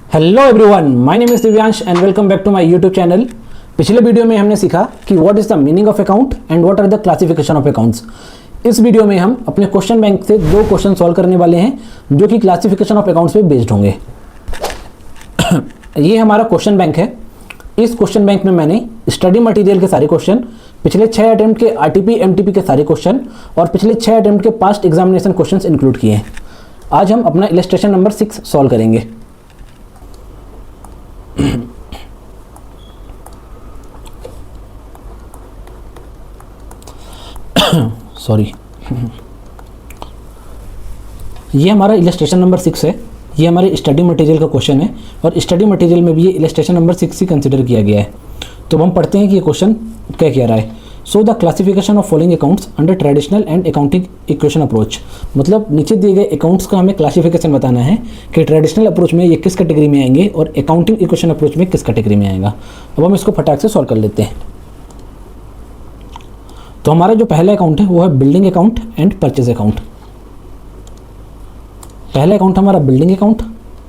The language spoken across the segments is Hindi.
Hello everyone, my name is Divyansh and welcome back to my YouTube channel. पिछले वीडियो में हमने सीखा कि what is the meaning of account and what are the classification of accounts. इस वीडियो में हम अपने क्वेश्चन बैंक से दो क्वेश्चन सॉल्व करने वाले हैं जो कि क्लासिफिकेशन ऑफ अकाउंट्स पे बेस्ड होंगे। ये हमारा क्वेश्चन बैंक है। इस क्वेश्चन बैंक में मैंने स्टडी मटेरियल के सारे क्वेश्चन, पिछले 6 अटेम्प्ट के आरटीपी एमटीपी के सारे क्वेश्चन और पिछले 6 अटेम्प्ट के पास्ट एग्जामिनेशन क्वेश्चंस इंक्लूड किए हैं। आज हम अपना इलस्ट्रेशन नंबर 6 सॉल्व करेंगे। सॉरी, ये हमारा इलस्ट्रेशन नंबर 6 है। ये हमारे स्टडी मटेरियल का क्वेश्चन है और स्टडी मटेरियल में भी ये इलस्ट्रेशन नंबर 6 ही कंसिडर किया गया है। तो हम पढ़ते हैं कि ये क्वेश्चन क्या कह रहा है। So the classification of following accounts under traditional and accounting equation approach. मतलब नीचे दिए गए अकाउंट्स का हमें क्लासिफिकेशन बताना है कि ट्रेडिशनल अप्रोच में ये किस कैटेगरी में आएंगे और अकाउंटिंग इक्वेशन अप्रोच में किस कैटेगरी में आएगा। अब हम इसको फटाक से सॉल्व कर लेते हैं। तो हमारा जो पहला अकाउंट है वो है building account and purchase account. पहला अकाउंट हमारा बिल्डिंग अकाउंट,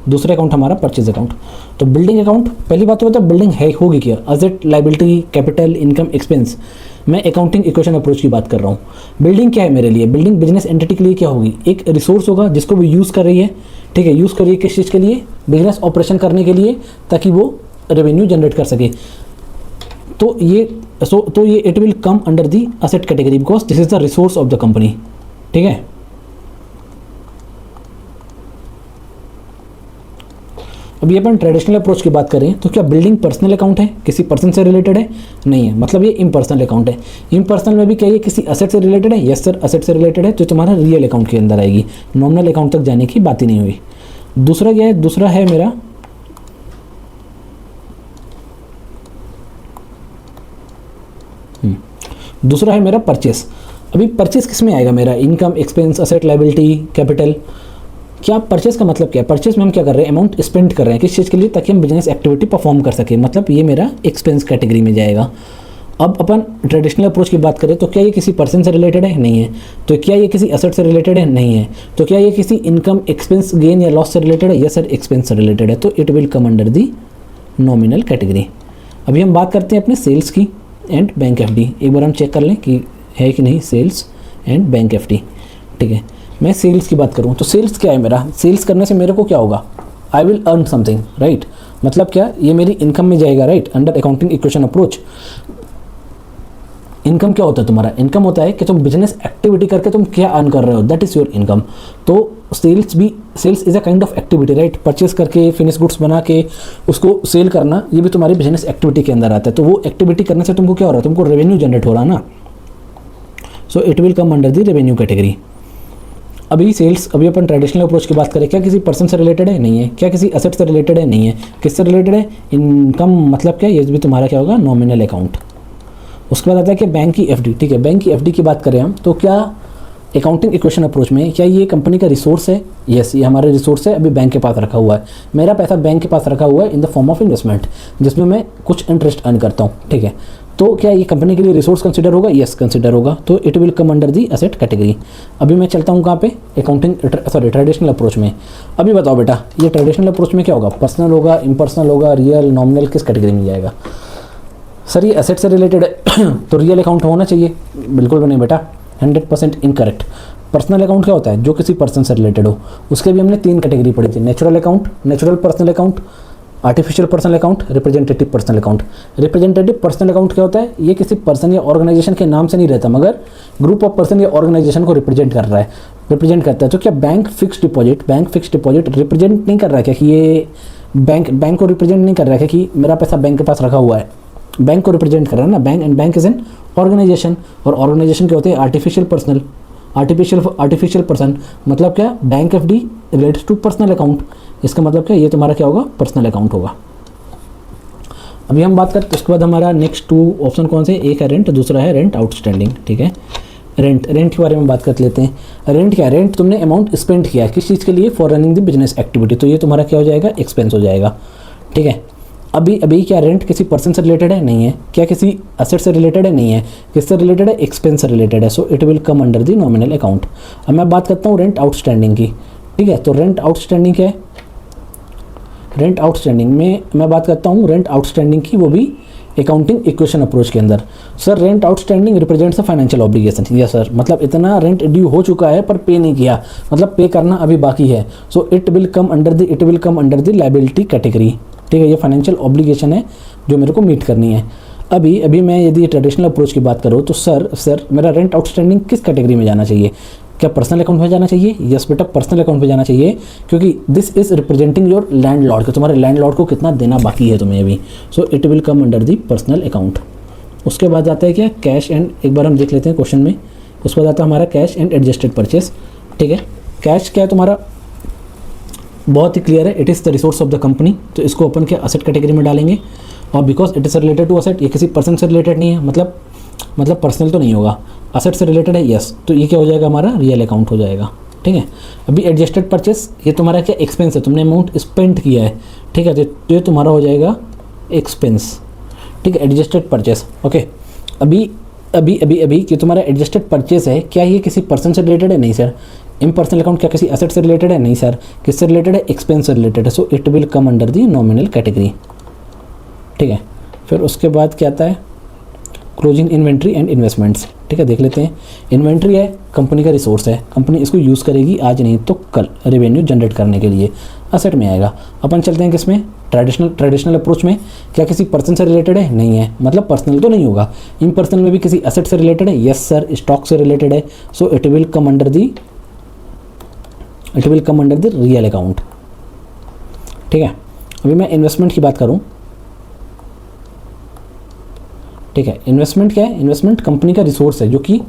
दूसरा अकाउंट हमारा परचेज अकाउंट। तो बिल्डिंग अकाउंट, पहली बात तो बता बिल्डिंग है होगी क्या, asset, liability, capital, income, expense. मैं अकाउंटिंग इक्वेशन अप्रोच की बात कर रहा हूँ। बिल्डिंग क्या है मेरे लिए, बिल्डिंग बिजनेस एंटिटी के लिए क्या होगी, एक रिसोर्स होगा जिसको वो यूज़ कर रही है। ठीक है, यूज़ कर रही है किस चीज़ के लिए, बिजनेस ऑपरेशन करने के लिए, ताकि वो रेवेन्यू जनरेट कर सके। तो ये it will come under the asset category because this is the resource of the company. ठीक है, अभी अपन ट्रेडिशनल अप्रोच की बात करें तो क्या बिल्डिंग पर्सनल अकाउंट है, किसी पर्सन से रिलेटेड है? नहीं है, मतलब ये इम्पर्सनल अकाउंट है। इम्पर्सनल में भी क्या ये किसी असेट से रिलेटेड है? यस सर, असेट से रिलेटेड है, तो तुम्हारा रियल अकाउंट के अंदर आएगी। नॉमिनल अकाउंट तक जाने की बात ही नहीं हुई। दूसरा क्या है, दूसरा है मेरा परचेस। अभी परचेस किस में आएगा मेरा, income, expense, asset, liability, capital. क्या परचेस का मतलब क्या है, परचेस में हम क्या कर रहे हैं, अमाउंट स्पेंड कर रहे हैं किस चीज़ के लिए, ताकि हम बिजनेस एक्टिविटी परफॉर्म कर सकें। मतलब ये मेरा एक्सपेंस कैटेगरी में जाएगा। अब अपन ट्रेडिशनल अप्रोच की बात करें तो क्या ये किसी पर्सन से रिलेटेड है? नहीं है। तो क्या ये किसी असेट से रिलेटेड है? नहीं है। तो क्या ये किसी इनकम, एक्सपेंस, गेन या लॉस से रिलेटेड है? यस सर, एक्सपेंस से रिलेटेड है, तो it will come under the nominal category. अभी हम बात करते हैं अपने सेल्स की एंड बैंक एफडी। एक बार हम चेक कर लें कि है कि नहीं सेल्स एंड बैंक एफडी। ठीक है, मैं सेल्स की बात करूं तो सेल्स क्या है मेरा, सेल्स करने से मेरे को क्या होगा, I will earn something, right. मतलब क्या, ये मेरी इनकम में जाएगा, right, under accounting equation approach. Income क्या होता है तुम्हारा, इनकम होता है कि तुम बिजनेस एक्टिविटी करके तुम क्या अर्न कर रहे हो, दैट इज योर इनकम। तो sales is a kind of activity, right. Purchase करके फिनिश गुड्स बना के उसको सेल करना, ये भी तुम्हारी बिजनेस एक्टिविटी के अंदर आता है। तो वो एक्टिविटी करने से तुमको क्या हो रहा है, तुमको रेवेन्यू जनरेट हो रहा है ना। सो it will come under the revenue category. अभी सेल्स, अभी अपन ट्रेडिशनल अप्रोच की बात करें, क्या किसी पर्सन से रिलेटेड है? नहीं है। क्या किसी असेट से रिलेटेड है? नहीं है। किससे रिलेटेड है, इनकम, मतलब क्या, ये भी तुम्हारा क्या होगा, नॉमिनल अकाउंट। उसके बाद आता है कि बैंक की एफडी। ठीक है, बैंक की एफडी की बात करें हम तो क्या अकाउंटिंग इक्वेशन अप्रोच में क्या ये कंपनी का रिसोर्स है? यस, ये हमारा रिसोर्स है, अभी बैंक के पास रखा हुआ है। मेरा पैसा बैंक के पास रखा हुआ है in the form of investment, जिसमें मैं कुछ इंटरेस्ट अर्न करता हूँ। ठीक है, तो क्या ये कंपनी के लिए रिसोर्स कंसिडर होगा? यस, कंसिडर होगा, तो it will come under the asset category. अभी मैं चलता हूँ कहाँ पे, ट्रेडिशनल अप्रोच में। अभी बताओ बेटा, ये ट्रेडिशनल अप्रोच में क्या होगा, पर्सनल होगा, इम्पर्सनल होगा, रियल, नॉमिनल, किस कैटेगरी में जाएगा? सर ये एसेट से रिलेटेड है तो रियल अकाउंट होना चाहिए। बिल्कुल भी नहीं बेटा, 100% इनकरेक्ट। पर्सनल अकाउंट क्या होता है, जो किसी पर्सन से रिलेटेड हो। उसके भी हमने 3 कैटेगरी पढ़ी थी, natural account, natural personal account, artificial personal account, representative personal account. Representative personal account क्या होता है, ये किसी पर्सन या ऑर्गेनाइजेशन के नाम से नहीं रहता, मगर ग्रुप ऑफ पर्सन या ऑर्गेनाइजेशन को रिप्रेजेंट कर रहा है, रिप्रेजेंट करता है। तो क्या बैंक फिक्स डिपॉजिट रिप्रेजेंट नहीं कर रहा है क्या, कि ये बैंक को रिप्रेजेंट नहीं कर रहा है कि मेरा पैसा बैंक के पास रखा हुआ है, बैंक को रिप्रेजेंट कर रहा है ना। Bank and bank is an organisation, और ऑर्गेनाइजेशन क्या होते हैं, आर्टिफिशियल पर्सन। मतलब क्या, bank FD related to personal account. इसका मतलब क्या, ये तुम्हारा क्या होगा, पर्सनल अकाउंट होगा। अभी हम बात करते, उसके बाद हमारा नेक्स्ट 2 ऑप्शन कौन से, एक है रेंट, दूसरा है रेंट आउटस्टैंडिंग। ठीक है, रेंट के बारे में बात कर लेते हैं। रेंट क्या है, रेंट तुमने अमाउंट स्पेंड किया है किस चीज़ के लिए, for running the business activity, तो ये तुम्हारा क्या हो जाएगा, एक्सपेंस हो जाएगा। ठीक है, अभी क्या रेंट किसी पर्सन से रिलेटेड है? नहीं है। क्या किसी असेट से रिलेटेड है? नहीं है। किससे रिलेटेड है, एक्सपेंस से रिलेटेड है, so it will come under the nominal account. अब मैं बात करता हूँ रेंट आउटस्टैंडिंग की। ठीक है, तो रेंट आउटस्टैंडिंग क्या है, रेंट आउटस्टैंडिंग में मैं बात करता हूँ रेंट आउटस्टैंडिंग की, वो भी अकाउंटिंग इक्वेशन अप्रोच के अंदर। Sir rent outstanding represents a financial obligation, yes sir, मतलब इतना रेंट ड्यू हो चुका है पर पे नहीं किया, मतलब पे करना अभी बाकी है। So it will come under the liability category, ठीक है, ये फाइनेंशियल ऑब्लिगेशन है जो मेरे को मीट करनी है। अभी मैं यदि ट्रेडिशनल अप्रोच की बात करूँ तो सर मेरा रेंट आउटस्टैंडिंग किस कैटेगरी में जाना चाहिए? क्या पर्सनल अकाउंट में जाना चाहिए? यस बेटा, पर्सनल अकाउंट में जाना चाहिए, क्योंकि this is representing your landlord, कि तुम्हारे लैंडलॉर्ड को कितना देना बाकी है तुम्हें अभी। सो it will come under the personal account. उसके बाद आता है क्या? कैश एंड, एक बार हम देख लेते हैं क्वेश्चन में। उसके बाद आता है हमारा कैश एंड एडजस्टेड परचेस, ठीक है। कैश क्या है तुम्हारा? बहुत ही क्लियर है, it is the resource of the company, तो इसको अपन क्या असेट कैटेगरी में डालेंगे। और because it is related to asset, ये किसी पर्सन से रिलेटेड नहीं है, मतलब पर्सनल तो नहीं होगा, असेट से रिलेटेड है, यस, तो ये क्या हो जाएगा? हमारा रियल अकाउंट हो जाएगा, ठीक है। अभी एडजस्टेड परचेस, ये तुम्हारा क्या एक्सपेंस है, तुमने अमाउंट स्पेंड किया है, ठीक है, तो ये तुम्हारा हो जाएगा एक्सपेंस, ठीक है, एडजस्टेड परचेस, ओके। अभी कि तुम्हारा एडजस्टेड परचेस है, क्या ये किसी पर्सन से रिलेटेड है? नहीं सर। इम्पर्सनल अकाउंट क्या किसी असेट से रिलेटेड है? नहीं सर। किससे रिलेटेड है? एक्सपेंस से रिलेटेड है, so it will come under the nominal category, ठीक है। फिर उसके बाद क्या आता है? क्लोजिंग इन्वेंट्री एंड इन्वेस्टमेंट्स, ठीक है, देख लेते हैं। इन्वेंट्री है, कंपनी का रिसोर्स है, कंपनी इसको यूज़ करेगी आज नहीं तो कल रेवेन्यू जनरेट करने के लिए, असेट में आएगा। अपन चलते हैं किसमें? ट्रेडिशनल अप्रोच में। क्या किसी पर्सन से रिलेटेड है? नहीं है, मतलब पर्सनल तो नहीं होगा। इम्पर्सनल में भी किसी असेट से रिलेटेड है? यस सर, स्टॉक से रिलेटेड है, so it will come under the real account, ठीक है। अभी मैं इन्वेस्टमेंट की बात करूं, ठीक है। इन्वेस्टमेंट क्या है? इन्वेस्टमेंट कंपनी का रिसोर्स है जो कि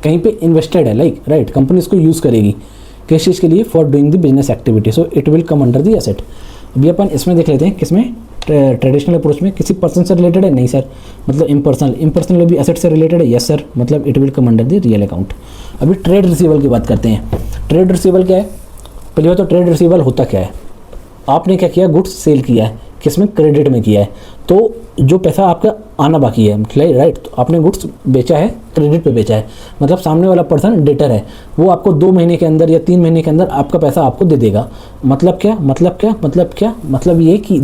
कहीं पे इन्वेस्टेड है, लाइक राइट, कंपनी इसको यूज़ करेगी किस चीज़ के लिए? For doing the business activity, so it will come under the asset. अभी अपन इसमें देख लेते हैं किसमें? ट्रेडिशनल अप्रोच में। किसी पर्सन से रिलेटेड है? नहीं सर, मतलब इम्पर्सनल में भी एसेट से रिलेटेड है? यस सर, मतलब it will come under the real account. अभी ट्रेड रिसीवल की बात करते हैं। ट्रेड रिसीवल क्या है? पहली बात तो ट्रेड रिसीवल होता क्या है? आपने क्या किया? गुड्स सेल किया है, किसमें? क्रेडिट में किया है, तो जो पैसा आपका आना बाकी है, राइट, तो आपने गुड्स बेचा है, क्रेडिट पे बेचा है, मतलब सामने वाला पर्सन डेटर है, वो आपको 2 महीने के अंदर या 3 महीने के अंदर आपका पैसा आपको दे देगा। मतलब ये कि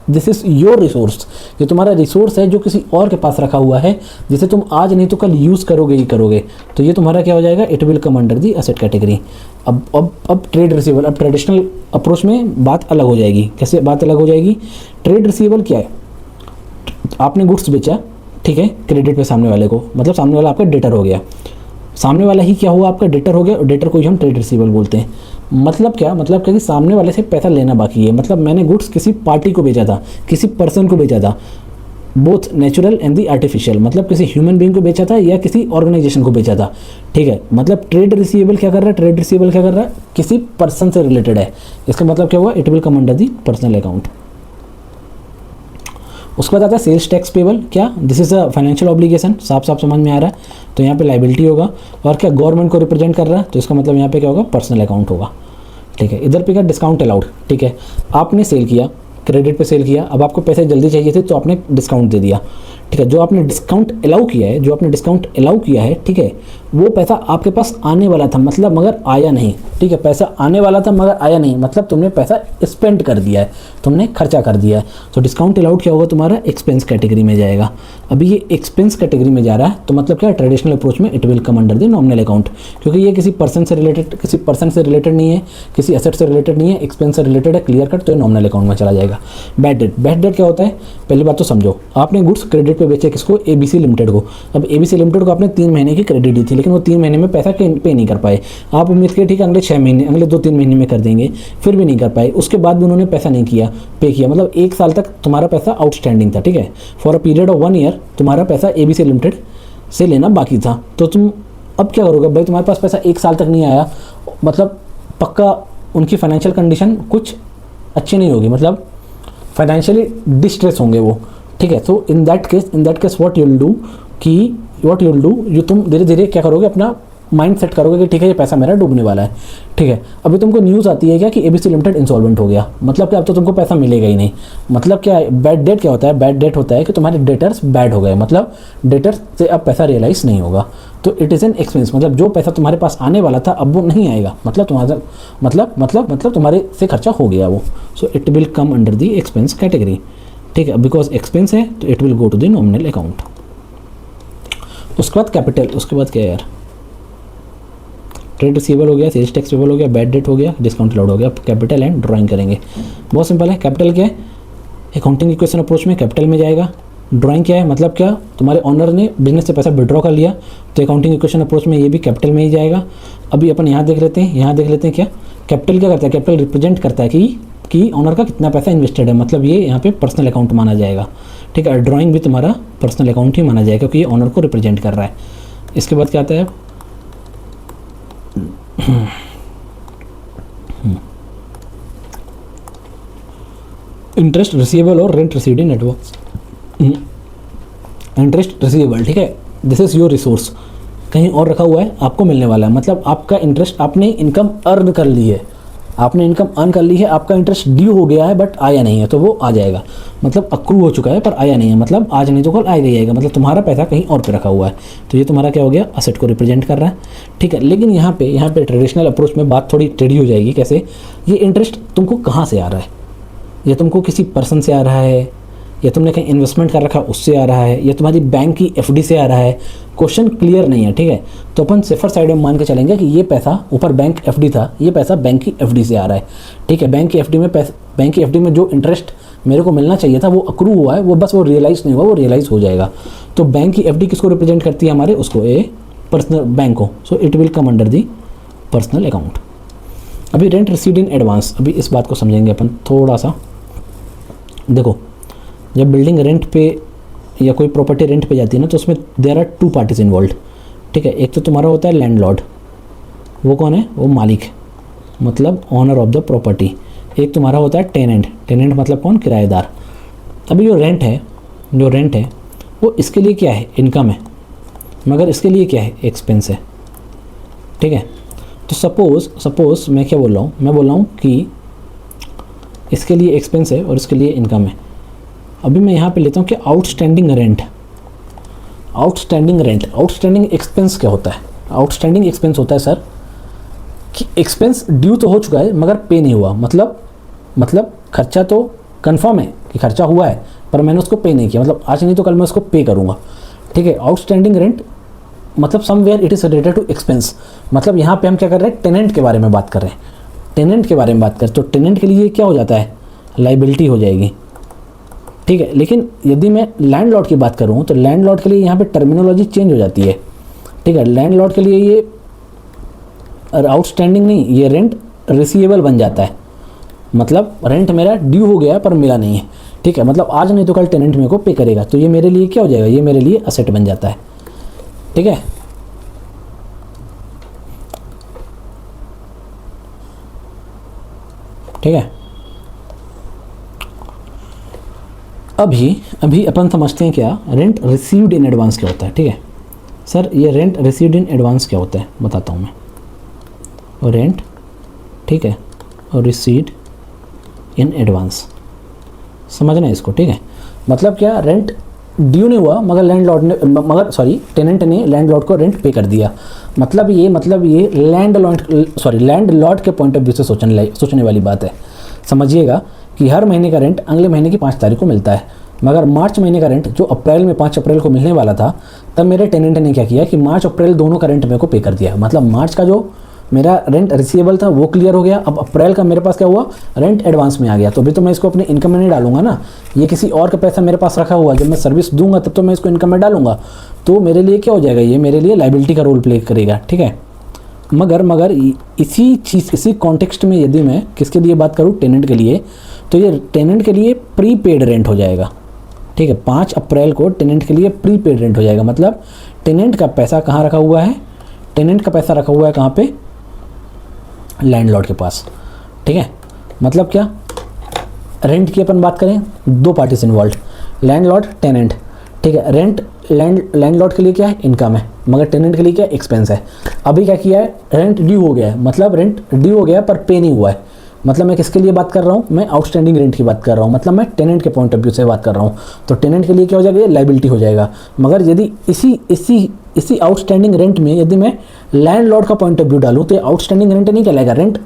दिस इज़ योर रिसोर्स, ये तुम्हारा रिसोर्स है जो किसी और के पास रखा हुआ है, जिसे तुम आज नहीं तो कल यूज़ करोगे ही करोगे, तो ये तुम्हारा क्या हो जाएगा? It will come under the asset category. अब ट्रेड रिसीवल, अब ट्रेडिशनल अप्रोच में बात अलग हो जाएगी। कैसे बात अलग हो जाएगी? ट्रेड रिसीवल क्या है? आपने गुड्स बेचा, ठीक है, क्रेडिट पे सामने वाले को, मतलब सामने वाला आपका डेटर हो गया, सामने वाला ही क्या हुआ? आपका डेटर हो गया, और डेटर को ही हम ट्रेड रिसीवल बोलते हैं। मतलब क्या कि सामने वाले से पैसा लेना बाकी है, मतलब मैंने गुड्स किसी पार्टी को बेचा था, किसी पर्सन को बेचा था, both natural and the artificial, मतलब किसी ह्यूमन बीइंग को बेचा था या किसी ऑर्गेनाइजेशन को बेचा था, ठीक है। मतलब ट्रेड रिसीवेबल क्या कर रहा है? ट्रेड रिसीवेबल क्या कर रहा है? किसी पर्सन से रिलेटेड है, इसका मतलब क्या हुआ? It will come under the personal account. उसके बाद आता है सेल्स टैक्स पेबल। क्या? This is a financial obligation, साफ समझ में आ रहा है, तो यहाँ पे लाइबिलिटी होगा। और क्या? गवर्नमेंट को रिप्रेजेंट कर रहा है, तो इसका मतलब यहाँ पे क्या होगा? पर्सनल अकाउंट होगा, ठीक है। इधर पे क्या? डिस्काउंट अलाउड, ठीक है, आपने सेल किया, क्रेडिट पे सेल किया, अब आपको पैसे जल्दी चाहिए थे तो आपने डिस्काउंट दे दिया, ठीक है। जो आपने डिस्काउंट अलाउ किया है, ठीक है, वो पैसा आपके पास आने वाला था, मतलब मगर आया नहीं, ठीक है, पैसा आने वाला था मगर आया नहीं, मतलब तुमने पैसा स्पेंड कर दिया है, तुमने खर्चा कर दिया है, तो डिस्काउंट अलाउड क्या होगा? तुम्हारा एक्सपेंस कैटेगरी में जाएगा। अभी ये एक्सपेंस कैटेगरी में जा रहा है, तो मतलब क्या? ट्रेडिशनल अप्रोच में it will come under the nominal account, क्योंकि ये किसी पर्सन से रिलेटेड नहीं है, किसी एसेट से रिलेटेड नहीं है, एक्सपेंस से रिलेटेड है, क्लियर कट, तो ये नॉमिनल अकाउंट में चला जाएगा। बैड डेट क्या होता है? पहली बात तो समझो, आपने गुड्स क्रेडिट पे बेचे, किसको? ABC लिमिटेड को। अब ABC लिमिटेड को आपने 3 महीने की क्रेडिट दी थी, लेकिन वो 3 महीने में पैसा पे नहीं कर पाए। आप उम्मीद किए ठीक है अगले 6 महीने, अगले 2-3 महीने में कर देंगे, फिर भी नहीं कर पाए। उसके बाद भी उन्होंने पैसा नहीं पे किया, मतलब 1 साल तक तुम्हारा पैसा आउटस्टैंडिंग था, ठीक है। For a period of 1 year तुम्हारा पैसा ABC लिमिटेड से लेना बाकी था, तो तुम अब क्या करोगे? भाई तुम्हारे पास पैसा 1 साल तक नहीं आया, मतलब पक्का उनकी फाइनेंशियल कंडीशन कुछ अच्छी नहीं होगी, मतलब फाइनेंशियली डिस्ट्रेस होंगे वो, ठीक है। तो in that case what you will do, ये तुम धीरे धीरे क्या करोगे? अपना माइंड सेट करोगे कि ठीक है ये पैसा मेरा डूबने वाला है, ठीक है। अभी तुमको न्यूज़ आती है क्या कि ABC लिमिटेड इंसॉल्वेंट हो गया, मतलब कि अब तो तुमको पैसा मिलेगा ही नहीं। मतलब क्या है? बैड डेट क्या होता है? बैड डेट होता है कि तुम्हारे डेटर्स बैड हो गए, मतलब डेटर्स से अब पैसा रियलाइज़ नहीं होगा, तो इट इज़ एन एक्सपेंस, मतलब जो पैसा तुम्हारे पास आने वाला था अब वो नहीं आएगा, मतलब तुम्हारा मतलब तुम्हारे से खर्चा हो गया वो। So it will come under the expense category, ठीक है, बिकॉज एक्सपेंस है तो it will go to the nominal account. उसके बाद कैपिटल, उसके बाद क्या है यार, ट्रेड रिसीवेबल हो गया, सेल्स टैक्स पेबल हो गया, बैड डेट हो गया, डिस्काउंट अलाउड हो गया। कैपिटल एंड ड्राइंग करेंगे, बहुत सिंपल है। कैपिटल क्या है, अकाउंटिंग इक्वेशन अप्रोच में कैपिटल में जाएगा। ड्राइंग क्या है, मतलब क्या, तुम्हारे ऑनर ने बिजनेस से पैसा विड्रॉ कर लिया तो अकाउंटिंग इक्वेशन अप्रोच में ये भी कैपिटल में ही जाएगा। अभी अपन यहाँ देख लेते हैं, यहाँ देख लेते हैं क्या कैपिटल क्या करता है, कैपिटल रिप्रेजेंट करता है कि ऑनर का कितना पैसा इन्वेस्टेड है, मतलब ये यहाँ पे पर्सनल अकाउंट माना जाएगा, ठीक है। ड्राइंग भी तुम्हारा पर्सनल अकाउंट ही माना जाएगा क्योंकि ये ऑनर को रिप्रेजेंट कर रहा है। इसके बाद क्या आता है, इंटरेस्ट रिसीवेबल और rent received in advance. Interest receivable, ठीक है, दिस इज योर रिसोर्स, कहीं और रखा हुआ है, आपको मिलने वाला है, मतलब आपका इंटरेस्ट, आपने इनकम अर्न कर ली है, आपने इनकम अर्न कर ली है, आपका इंटरेस्ट ड्यू हो गया है बट आया नहीं है तो वो आ जाएगा, मतलब अक्रू हो चुका है पर आया नहीं है, मतलब आज नहीं तो कल आ जाएगा, मतलब तुम्हारा पैसा कहीं और पे रखा हुआ है, तो ये तुम्हारा क्या हो गया, असेट को रिप्रेजेंट कर रहा है, ठीक है। लेकिन यहाँ पे ट्रेडिशनल अप्रोच में बात थोड़ी टेढ़ी हो जाएगी। कैसे, ये इंटरेस्ट तुमको कहाँ से आ रहा है, ये तुमको किसी पर्सन से आ रहा है, या तुमने कहीं इन्वेस्टमेंट कर रखा उससे आ रहा है, या तुम्हारी बैंक की एफडी से आ रहा है, क्वेश्चन क्लियर नहीं है, ठीक है। तो अपन सेफर साइड में मान के चलेंगे कि ये पैसा ऊपर बैंक एफडी था, ये पैसा बैंक की एफडी से आ रहा है, ठीक है। बैंक की एफडी में जो इंटरेस्ट मेरे को मिलना चाहिए था वो अक्रू हुआ है, वो बस वो रियलाइज़ नहीं हुआ, वो रियलाइज़ हो जाएगा। तो बैंक की एफडी किसको रिप्रेजेंट करती है, हमारे उसको, ए पर्सनल बैंक को, सो it will come under the personal account. अभी रेंट रिसीव्ड इन एडवांस, अभी इस बात को समझेंगे अपन थोड़ा सा। देखो, जब बिल्डिंग रेंट पे या कोई प्रॉपर्टी रेंट पे जाती है ना तो उसमें there are two parties involve, ठीक है। एक तो तुम्हारा होता है लैंडलॉर्ड, वो कौन है, वो मालिक, मतलब ऑनर ऑफ द प्रॉपर्टी। एक तुम्हारा होता है टेनेंट, टेनेंट मतलब कौन, किराएदार। अभी जो रेंट है वो इसके लिए क्या है, इनकम है, मगर इसके लिए क्या है, एक्सपेंस है, ठीक है। तो सपोज मैं क्या बोल रहा हूँ, मैं बोल रहा हूँ कि इसके लिए एक्सपेंस है और इसके लिए इनकम है। अभी मैं यहाँ पे लेता हूँ कि आउटस्टैंडिंग एक्सपेंस क्या होता है, आउटस्टैंडिंग एक्सपेंस होता है सर कि एक्सपेंस ड्यू तो हो चुका है मगर पे नहीं हुआ, मतलब खर्चा तो कंफर्म है कि खर्चा हुआ है पर मैंने उसको पे नहीं किया, मतलब आज नहीं तो कल मैं उसको पे करूँगा, ठीक है। आउटस्टैंडिंग रेंट मतलब somewhere it is related to expense, मतलब यहाँ पे हम क्या कर रहे हैं, टेनेंट के बारे में बात कर रहे हैं, टेनेंट के बारे में बात करें तो टेनेंट के लिए क्या हो जाता है, लाइबिलिटी हो जाएगी, ठीक है। लेकिन यदि मैं लैंडलॉर्ड की बात करूँ तो लैंडलॉर्ड के लिए यहाँ पे टर्मिनोलॉजी चेंज हो जाती है, ठीक है। लैंडलॉर्ड के लिए ये आउटस्टैंडिंग नहीं, ये रेंट रिसीवेबल बन जाता है, मतलब रेंट मेरा ड्यू हो गया पर मिला नहीं है, ठीक है, मतलब आज नहीं तो कल टेनेंट मेरे को पे करेगा, तो ये मेरे लिए क्या हो जाएगा, ये मेरे लिए असेट बन जाता है, ठीक है। ठीक है, अभी अपन समझते हैं क्या रेंट रिसीव्ड इन एडवांस क्या होता है, ठीक है। सर ये रेंट रिसीव्ड इन एडवांस क्या होता है बताता हूँ मैं, रेंट, ठीक है, और रिसीव्ड इन एडवांस, समझना इसको, ठीक है। मतलब क्या, रेंट ड्यू नहीं हुआ मगर टेनेंट ने लैंडलॉर्ड को रेंट पे कर दिया, मतलब ये लैंडलॉर्ड के पॉइंट ऑफ व्यू से सोचने वाली बात है। समझिएगा कि हर महीने का रेंट अगले महीने की 5 तारीख को मिलता है, मगर मार्च महीने का रेंट जो अप्रैल में 5 अप्रैल को मिलने वाला था, तब मेरे टेनेंट ने क्या किया कि मार्च अप्रैल दोनों का रेंट मेरे को पे कर दिया, मतलब मार्च का जो मेरा रेंट रिसीवेबल था वो क्लियर हो गया, अब अप्रैल का मेरे पास क्या हुआ, रेंट एडवांस में आ गया। तो अभी तो मैं इसको अपने इनकम में नहीं डालूंगा ना, ये किसी और का पैसा मेरे पास रखा हुआ, जब मैं सर्विस दूंगा तब तो मैं इसको इनकम में डालूंगा, तो मेरे लिए क्या हो जाएगा, ये मेरे लिए लाइबिलिटी का रोल प्ले करेगा, ठीक है। मगर इसी कॉन्टेक्स्ट में यदि मैं किसके लिए बात करूँ, टेनेंट के लिए, तो ये टेनेंट के लिए प्रीपेड रेंट हो जाएगा, ठीक है। 5 अप्रैल को टेनेंट के लिए प्रीपेड रेंट हो जाएगा, मतलब टेनेंट का पैसा कहाँ रखा हुआ है, टेनेंट का पैसा रखा हुआ है कहाँ पे, लैंडलॉर्ड के पास, ठीक है। मतलब क्या, रेंट की अपन बात करें, 2 पार्टीज इन्वॉल्व, लैंडलॉर्ड टेनेंट, ठीक है। रेंट लैंडलॉर्ड के लिए क्या है, इनकम है, मगर टेनेंट के लिए क्या, एक्सपेंस है। अभी क्या किया है, रेंट ड्यू हो गया है, मतलब रेंट ड्यू हो गया पर पे नहीं हुआ है, मतलब मैं किसके लिए बात कर रहा हूँ, मैं आउटस्टैंडिंग रेंट की बात कर रहा हूँ, मतलब मैं टेनेंट के पॉइंट ऑफ व्यू से बात कर रहा हूँ। तो टेनेंट के लिए क्या हो जाएगा, ये लाइबिलिटी हो जाएगा। मगर यदि इसी आउटस्टैंडिंग रेंट में यदि मैं लैंडलॉर्ड का पॉइंट ऑफ व्यू डालूँ तो आउटस्टैंडिंग रेंट नहीं कहलाएगा, रेंट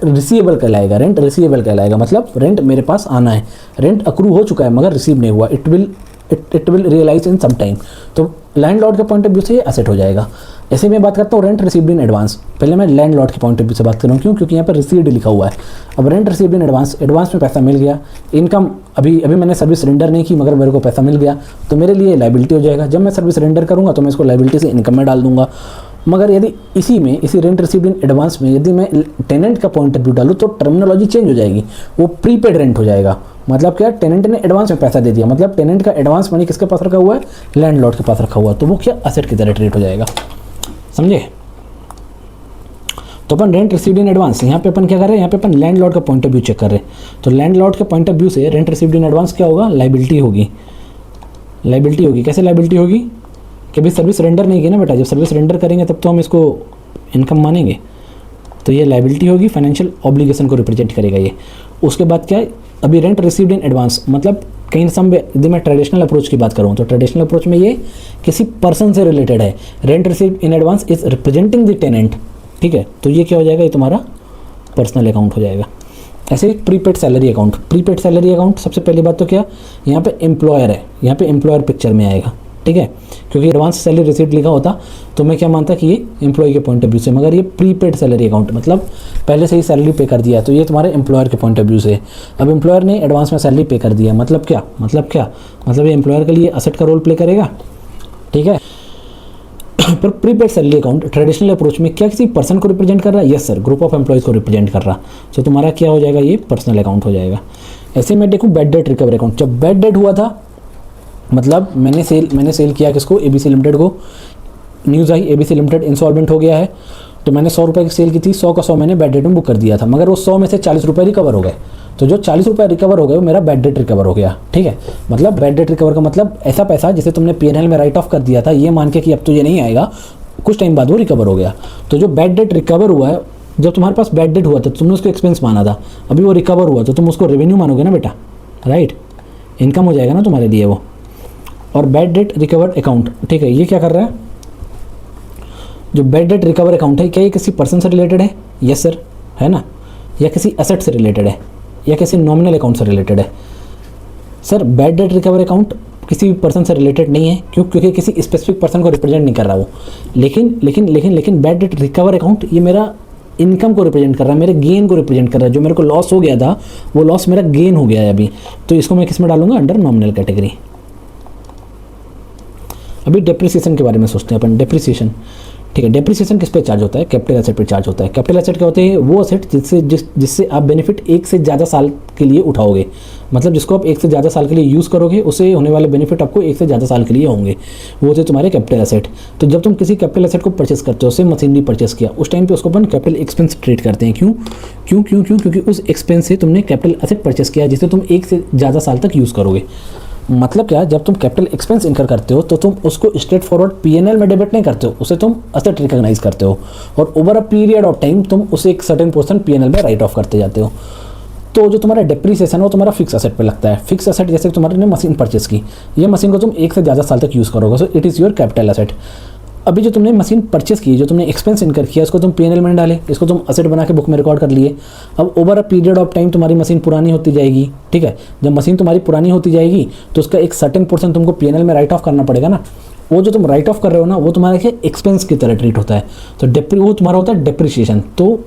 रिसीवेबल कहलाएगा। रेंट रिसीवेबल कहलाएगा, मतलब रेंट मेरे पास आना है, रेंट अक्रू हो चुका है मगर रिसीव नहीं हुआ, it will realise in some time. तो लैंडलॉर्ड के पॉइंट ऑफ व्यू से ये एसेट हो जाएगा। ऐसे मैं बात करता हूँ रेंट रिसीव्ड इन एडवांस। पहले मैं लैंडलॉर्ड के पॉइंट ऑफ व्यू से बात कर रहा हूँ, क्यों, क्योंकि यहाँ पर रिसीव्ड लिखा हुआ है। अब rent received in advance, advance में पैसा मिल गया, इनकम अभी मैंने सर्विस रेंडर नहीं की मगर मेरे को पैसा मिल गया, तो मेरे लिए लाइबिलिटी हो जाएगा। जब मैं सर्विस रेंडर करूँगा तो मैं इसको लाइबिलिटी से इनकम में डाल दूंगा। मगर यदि इसी रेंट रिसीव्ड इन एडवांस में यदि मैं टेनेंट का पॉइंट ऑफ व्यू डालूँ तो टर्मिनोलॉजी चेंज हो जाएगी, वो प्रीपेड रेंट हो जाएगा। मतलब क्या, टेनेंट ने एडवांस में पैसा दे दिया, मतलब टेनेंट का एडवांस मनी किसके पास रखा हुआ है, लैंडलॉर्ड के पास रखा हुआ है, तो वो क्या एसेट की तरह ट्रीट हो जाएगा, समझे। तो अपन रेंट रिसीव्ड इन एडवांस, यहाँ पे अपन क्या कर रहे हैं, यहाँ पे अपन लैंडलॉर्ड का पॉइंट ऑफ व्यू चेक कर रहे हैं। तो लैंडलॉर्ड के पॉइंट ऑफ व्यू से रेंट रिसीव्ड इन एडवांस क्या होगा, लाइबिलिटी होगी। कैसे लाइबिलिटी होगी, कि भाई सर्विस रेंडर नहीं की ना बेटा, जब सर्विस रेंडर करेंगे तब तो हम इसको इनकम मानेंगे, तो ये लाइबिलिटी होगी, फाइनेंशियल ऑब्लिगेशन को रिप्रेजेंट करेगा ये। उसके बाद क्या है, अभी रेंट रिसीव्ड इन एडवांस, मतलब कहीं सम यदि मैं ट्रेडिशनल अप्रोच की बात करूँ तो ट्रेडिशनल अप्रोच में ये किसी पर्सन से रिलेटेड है। Rent received in advance is representing the tenant, ठीक है, तो ये क्या हो जाएगा, ये तुम्हारा पर्सनल अकाउंट हो जाएगा। ऐसे प्रीपेड सैलरी अकाउंट, सबसे पहली बात तो क्या, यहाँ पे एम्प्लॉयर है, यहाँ पे एम्प्लॉयर पिक्चर में आएगा, ठीक है, क्योंकि एडवांस सैलरी रिसीप्ट लिखा होता तो मैं क्या मानता कि ये एम्प्लॉय के पॉइंट ऑफ व्यू से, मगर ये प्रीपेड सैलरी अकाउंट, मतलब पहले से ही सैलरी पे कर दिया, तो ये तुम्हारे एम्प्लॉयर के पॉइंट ऑफ व्यू से। अब एम्प्लॉयर ने एडवांस में सैलरी पे कर दिया, मतलब क्या, मतलब ये एम्प्लॉयर के लिए असेट का रोल प्ले करेगा, ठीक है। पर prepaid salary account traditional approach में क्या किसी पर्सन को रिप्रेजेंट कर रहा है, yes sir, group of employees को रिप्रेजेंट कर रहा, तो तुम्हारा क्या हो जाएगा, ये पर्सनल अकाउंट हो जाएगा। ऐसे मैं देखूँ बैड डेट रिकवरी अकाउंट, जब बैड डेट हुआ था, मतलब मैंने सेल किया किसको, एबीसी लिमिटेड को, न्यूज़ आई एबीसी लिमिटेड इंसॉल्वेंट हो गया है, तो मैंने 100 रुपये की सेल की थी, 100 का 100 मैंने बैड डेट में बुक कर दिया था, मगर वो 100 में से 40 रुपये रिकवर हो गए, तो जो 40 रुपये रिकवर हो गए वो मेरा बैड डेट रिकवर हो गया, ठीक है। मतलब बैड डेट रिकवर का मतलब ऐसा पैसा जिसे तुमने पीएनएल में राइट ऑफ कर दिया था, ये मान के कि अब तो ये नहीं आएगा, कुछ टाइम बाद वो रिकवर हो गया। तो जो बैड डेट रिकवर हुआ है, जब तुम्हारे पास बैड डेट हुआ था तुमने उसको एक्सपेंस माना था, अभी वो रिकवर हुआ तो तुम उसको रेवेन्यू मानोगे ना बेटा, राइट, इनकम हो जाएगा ना तुम्हारे लिए वो। और बैड डेट रिकवर्ड अकाउंट, ठीक है, ये क्या कर रहा है, जो बैड डेट रिकवर अकाउंट है, क्या ये किसी पर्सन से रिलेटेड है, यस सर, है ना, या किसी एसेट से रिलेटेड है, या किसी नॉमिनल अकाउंट से रिलेटेड है। Sir bad debt recover account किसी पर्सन से रिलेटेड नहीं है, क्यों, क्योंकि किसी स्पेसिफिक पर्सन को रिप्रेजेंट नहीं कर रहा वो। लेकिन बैड डेट रिकवर अकाउंट ये मेरा इनकम को रिप्रेजेंट कर रहा है, मेरे गेन को रिप्रेजेंट कर रहा है, जो मेरे को लॉस हो गया था वो लॉस मेरा गेन हो गया है अभी, तो इसको मैं किस में डालूंगा, अंडर नॉमिनल कैटेगरी। अभी डेप्रिसिएशन के बारे में सोचते हैं अपन, डेप्रिसिएशन, ठीक है, डेप्रिसिएशन किस पे चार्ज होता है, कैपिटल एसेट पे चार्ज होता है। कैपिटल एसेट क्या होते हैं, वो एसेट जिससे आप बेनिफिट एक से ज़्यादा साल के लिए उठाओगे, मतलब जिसको आप एक से ज़्यादा साल के लिए यूज़ करोगे उससे होने वाले बेनिफिट आपको एक से ज़्यादा साल के लिए होंगे, वो होते तुम्हारे कैपिटल एसेट। तो जब तुम किसी कैपिटल एसेट को परचेस करते हो, उससे मशीनरी परचेस किया, उस टाइम पे उसको अपन कैपिटल एक्सपेंस ट्रीट करते हैं। क्यों, क्योंकि उस एक्सपेंस से तुमने कैपिटल एसेट परचेस किया जिसे तुम एक से ज़्यादा साल तक यूज़ करोगे। मतलब क्या, जब तुम कैपिटल एक्सपेंस इनकर करते हो तो तुम उसको स्ट्रेट फॉरवर्ड पीएनएल में डेबिट नहीं करते हो, उसे तुम असेट रिकॉग्नाइज करते हो, और over a period of time तुम उसे एक सर्टेन पोर्शन पीएनएल में राइट ऑफ करते जाते हो। तो जो तुम्हारा डेप्रिसिएशन है वो तुम्हारा फिक्स असेट पे लगता है। फिक्स असेट जैसे तुम्हारे ने मशीन परचेस की, ये मशीन को तुम एक से ज़्यादा साल तक यूज़ करोगे, so it is your capital asset. अभी जो तुमने मशीन परचेस की, जो तुमने एक्सपेंस इनकर किया, इसको तुम पीएनएल में डाले, इसको तुम असेट बना के बुक में रिकॉर्ड कर लिए। अब over a period of time तुम्हारी मशीन पुरानी होती जाएगी, ठीक है, जब मशीन तुम्हारी पुरानी होती जाएगी तो उसका एक सर्टेन पोर्शन तुमको पीएनएल में राइट ऑफ करना पड़ेगा ना। वो जो तुम राइट ऑफ कर रहे हो ना, वो तुम्हारे क्या एक्सपेंस की तरह ट्रीट होता है, तो वो तुम्हारा होता है डेप्रिसिएशन। तो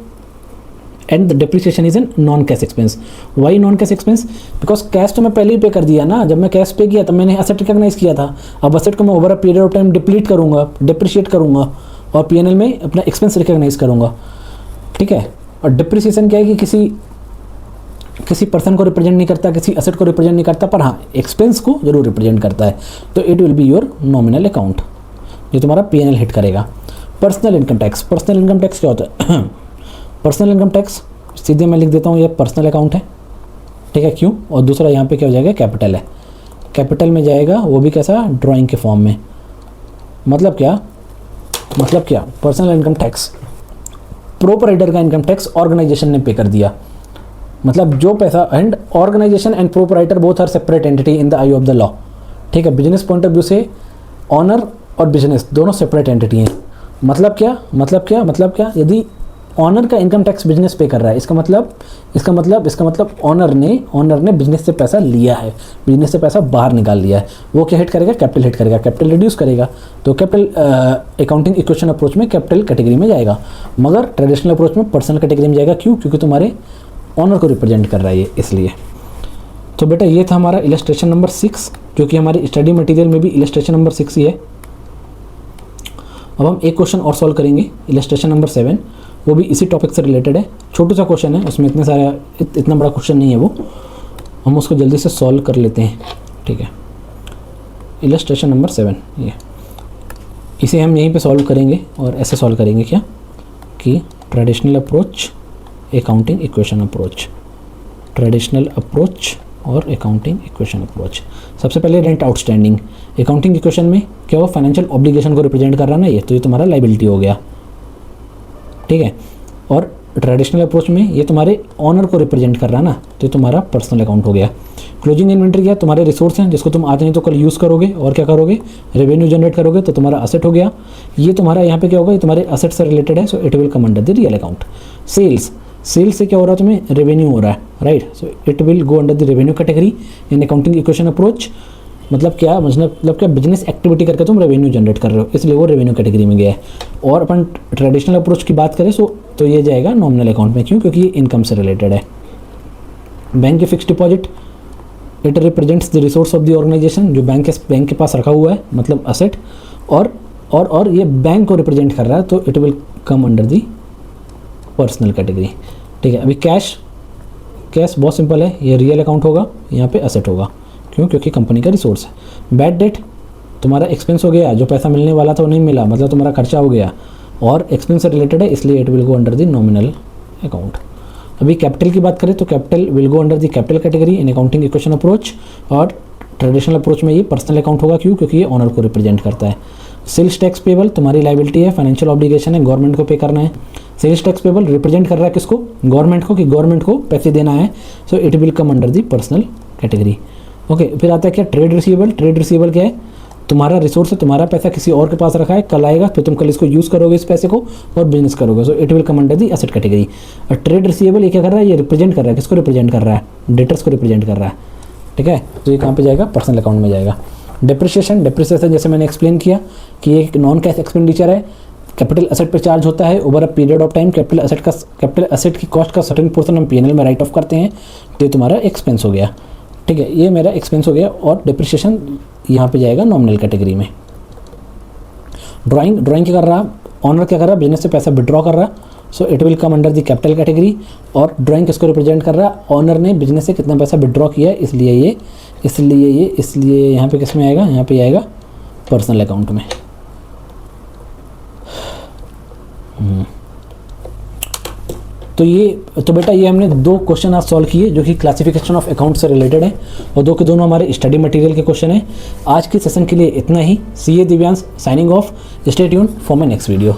and the depreciation is an non cash expense. Why non cash expense, because cash तो मैं पहले ही पे कर दिया ना, जब मैं कैश पे किया तब मैंने असेट रिकॉग्नाइज किया था। अब असेट को मैं over a period of time deplete करूँगा, डेप्रिशिएट करूँगा, और पीएनएल में अपना एक्सपेंस रिकॉग्नाइज करूँगा, ठीक है। और डिप्रिसिएशन क्या है कि किसी पर्सन को रिप्रेजेंट नहीं करता, किसी असेट को रिप्रेजेंट नहीं करता, पर हाँ एक्सपेंस को जरूर रिप्रेजेंट करता है, तो it will be your nominal account, जो तुम्हारा पीएनएल हिट करेगा। Personal income tax, personal income tax क्या होता है पर्सनल इनकम टैक्स सीधे मैं लिख देता हूँ, ये पर्सनल अकाउंट है, ठीक है, क्यों, और दूसरा यहाँ पे क्या हो जाएगा, कैपिटल है, कैपिटल में जाएगा, वो भी कैसा, ड्राइंग के फॉर्म में। मतलब क्या पर्सनल इनकम टैक्स प्रोपराइटर का इनकम टैक्स ऑर्गेनाइजेशन ने पे कर दिया, मतलब जो पैसा, and organisation and proprietor both are separate entity in the eye of the law, ठीक है। बिजनेस पॉइंट ऑफ व्यू से ऑनर और बिजनेस दोनों सेपरेट एंटिटी हैं। मतलब क्या, यदि ऑनर का इनकम टैक्स बिजनेस पे कर रहा है, इसका मतलब ऑनर ने बिजनेस से पैसा लिया है, बिजनेस से पैसा बाहर निकाल लिया है। वो क्या हिट करेगा? कैपिटल हिट करेगा, कैपिटल रिड्यूस करेगा, तो कैपिटल अकाउंटिंग इक्वेशन अप्रोच में कैपिटल कैटेगरी में जाएगा, मगर ट्रेडिशनल अप्रोच में पर्सनल कैटेगरी में जाएगा। क्यों? क्योंकि तुम्हारे ऑनर को रिप्रेजेंट कर रहा है ये, इसलिए। तो बेटा ये था हमारा इलस्ट्रेशन नंबर 6, जो कि हमारी स्टडी मटेरियल में भी इलस्ट्रेशन नंबर 6 ही है। अब हम एक क्वेश्चन और सॉल्व करेंगे, इलस्ट्रेशन नंबर 7, वो भी इसी टॉपिक से रिलेटेड है। छोटा सा क्वेश्चन है, उसमें इतना बड़ा क्वेश्चन नहीं है वो, हम उसको जल्दी से सॉल्व कर लेते हैं, ठीक है। इलस्ट्रेशन नंबर 7 ये, इसे हम यहीं पे सॉल्व करेंगे और ऐसे सॉल्व करेंगे क्या कि traditional approach, accounting equation approach, traditional approach और अकाउंटिंग इक्वेशन अप्रोच। सबसे पहले रेंट आउटस्टैंडिंग, अकाउंटिंग इक्वेशन में क्या हुआ? फाइनेंशियल ऑब्लिगेशन को रिप्रेजेंट कर रहा है ना ये, तो ये तुम्हारा लायबिलिटी हो गया, ठीक है। और ट्रेडिशनल अप्रोच में ये तुम्हारे ऑनर को रिप्रेजेंट कर रहा है ना, तो ये तुम्हारा पर्सनल अकाउंट हो गया। क्लोजिंग इन्वेंटरी क्या है? तुम्हारे रिसोर्स हैं जिसको तुम आज नहीं तो कल यूज़ करोगे और क्या करोगे? रेवेन्यू जनरेट करोगे, तो तुम्हारा असेट हो गया। ये तुम्हारा यहाँ पे क्या होगा? ये तुम्हारे असेट से रिलेटेड है, so it will come under the real account. Sales से क्या हो रहा है? तुम्हें रेवेन्यू हो रहा है, right, so it will go under the revenue category in accounting equation approach. मतलब क्या बिजनेस एक्टिविटी करके तुम रेवेन्यू जनरेट कर रहे हो, इसलिए वो रेवेन्यू कैटेगरी में गया है। और अपन ट्रेडिशनल अप्रोच की बात करें तो ये जाएगा नॉमिनल अकाउंट में। क्यों? क्योंकि ये इनकम से रिलेटेड है। बैंक के fix deposit, it represents the resource of the organisation, जो बैंक के पास रखा हुआ है, मतलब असेट, और ये बैंक को रिप्रेजेंट कर रहा है, तो it will come under the personal category, ठीक है। अभी कैश बहुत सिंपल है, ये रियल अकाउंट होगा, यहाँ पे असेट होगा। क्यों? क्योंकि कंपनी का रिसोर्स है। बैड डेट तुम्हारा एक्सपेंस हो गया, जो पैसा मिलने वाला था वो नहीं मिला, मतलब तुम्हारा खर्चा हो गया और एक्सपेंस से रिलेटेड है, इसलिए it will go under the nominal account. अभी कैपिटल की बात करें तो capital will go under the capital category in accounting equation approach, और ट्रेडिशनल अप्रोच में ये पर्सनल अकाउंट होगा। क्यों? क्योंकि ये ऑनर को रिप्रेजेंट करता है। सेल्स टैक्स पेबल तुम्हारी लायबिलिटी है, फाइनेंशियल ऑब्लिगेशन है, गवर्नमेंट को पे करना है। सेल्स टैक्स पेबल रिप्रेजेंट कर रहा है किसको? गवर्नमेंट को, कि गवर्नमेंट को पैसे देना है, so it will come under the personal category. Okay, फिर आता है क्या? ट्रेड रिसीवेबल क्या है? तुम्हारा रिसोर्स है, तुम्हारा पैसा किसी और के पास रखा है, कल आएगा, फिर तुम कल इसको यूज़ करोगे इस पैसे को और बिजनेस करोगे, सो it will come under the asset category. और ट्रेड रिसीवेबल ये क्या कर रहा है? ये रिप्रेजेंट कर रहा है, किसको रिप्रेजेंट कर रहा है? डेटर्स को रिप्रेजेंट कर रहा है, ठीक है। तो ये कहाँ पे जाएगा? पर्सनल अकाउंट में जाएगा। डिप्रिसिएशन जैसे मैंने एक्सप्लेन किया कि ये एक नॉन कैश एक्सपेंडिचर है, कैपिटल असेट पे चार्ज होता है over a period of time. Capital asset की कॉस्ट का सर्टेन पोर्शन हम पीएनएल में राइट ऑफ करते हैं, तो ये तुम्हारा एक्सपेंस हो गया, ठीक है। ये मेरा एक्सपेंस हो गया, और डिप्रिसिएशन यहाँ पे जाएगा नॉमिनल कैटेगरी में। ड्राइंग क्या कर रहा? ऑनर क्या कर रहा है? बिजनेस से पैसा विड्रॉ कर रहा है, so it will come under the capital category. और ड्राइंग किसको रिप्रेजेंट कर रहा है? ऑनर ने बिजनेस से कितना पैसा विड्रॉ किया है, इसलिए यहाँ पे किस में आएगा? यहाँ पे आएगा पर्सनल अकाउंट में। तो बेटा ये हमने 2 क्वेश्चन आज सॉल्व किए जो कि क्लासिफिकेशन ऑफ अकाउंट से रिलेटेड है, और 2 के दोनों हमारे स्टडी मटेरियल के क्वेश्चन हैं। आज के सेशन के लिए इतना ही। C A Divyansh signing off. Stay tuned for my next video.